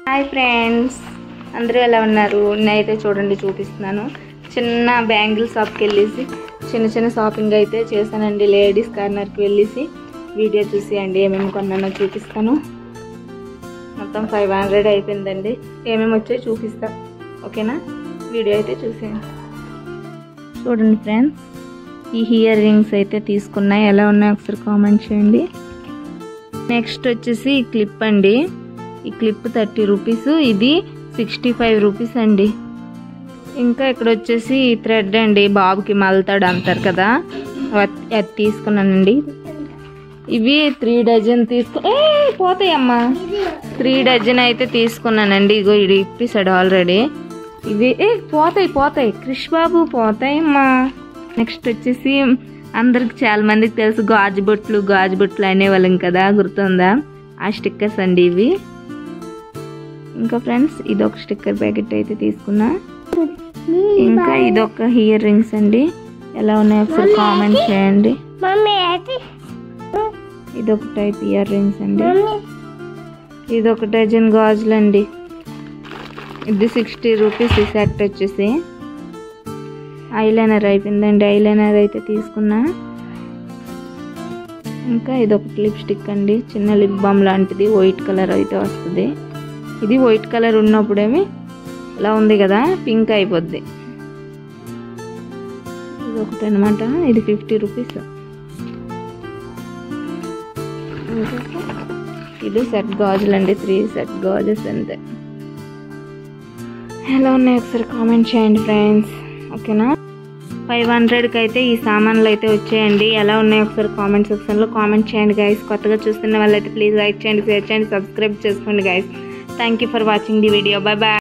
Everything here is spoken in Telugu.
హాయ్ ఫ్రెండ్స్, అందరూ ఎలా ఉన్నారు? నేనైతే చూడండి చూపిస్తున్నాను. చిన్న బ్యాంగిల్ షాప్కి వెళ్ళేసి చిన్న షాపింగ్ అయితే చేశానండి. లేడీస్ కార్నర్కి వెళ్ళేసి వీడియో చూసి అండి ఏమేమి కొన్నానో చూపిస్తాను. మొత్తం 500 అయిపోయిందండి. ఏమేమి వచ్చాయో చూపిస్తా, ఓకేనా? వీడియో అయితే చూసేయండి. చూడండి ఫ్రెండ్స్, ఈ ఇయర్ రింగ్స్ అయితే తీసుకున్నాయి. ఎలా ఉన్నాయో ఒకసారి కామెంట్ చేయండి. నెక్స్ట్ వచ్చేసి ఈ క్లిప్ అండి. ఈ క్లిప్ 30 రూపీస్, ఇది 65 రూపీస్ అండి. ఇంకా ఇక్కడ వచ్చేసి థ్రెడ్ అండి, బాబుకి మల్తాడు అంటారు కదా, అది తీసుకున్నానండి. ఇవి 3 డజన్ పోతాయమ్మా. 3 డజన్ అయితే తీసుకున్నానండి. ఇగో ఇది ఇప్పిస్తాడు ఆల్రెడీ. ఇవి పోతాయి క్రిష్ బాబు, పోతాయమ్మా. నెక్స్ట్ వచ్చేసి అందరికి చాలా మందికి తెలుసు గాజు బొట్లు అనేవాళ్ళం కదా, గుర్తుందా? ఆ స్టిక్కర్స్ అండి ఇవి. ఇంకా ఫ్రెండ్స్, ఇదొక స్టిక్కర్ ప్యాకెట్ అయితే తీసుకున్నా. ఇంకా ఇదొక ఇయర్ రింగ్స్ అండి. ఎలా ఉన్నాయో ఒకసారి కామెంట్ చేయండి. ఇదొక టైప్ ఇయర్ రింగ్స్ అండి. ఇదొక డజన్ గాజులు అండి. ఇది 60 రూపీస్ ఈ సెట్ వచ్చేసి. ఐలైనర్ అయిపోయిందండి, ఐలైనర్ అయితే తీసుకున్నా. ఇంకా ఇదొక లిప్స్టిక్ అండి, చిన్న లిప్ బామ్ లాంటిది, వైట్ కలర్ అయితే వస్తుంది. ఇది వైట్ కలర్ ఉన్నప్పుడేమి ఇలా ఉంది కదా, పింక్ అయిపోద్ది. ఇది ఒకటి అనమాట. ఇది 50 రూపీస్. ఇది సెట్ గాజులు అండి, 3 సెట్ గాజెస్ అంతే. ఎలా ఉన్నాయి ఒకసారి కామెంట్ చేయండి ఫ్రెండ్స్, ఓకేనా? 500కి అయితే ఈ సామాన్లు అయితే వచ్చాయండి. ఎలా ఉన్నాయో ఒకసారి కామెంట్ సెక్షన్లో కామెంట్ చేయండి గైస్. కొత్తగా చూస్తున్న వాళ్ళైతే ప్లీజ్ లైక్ చేయండి, షేర్ చేయండి, సబ్స్క్రైబ్ చేసుకోండి guys. Thank you for watching the video. Bye bye.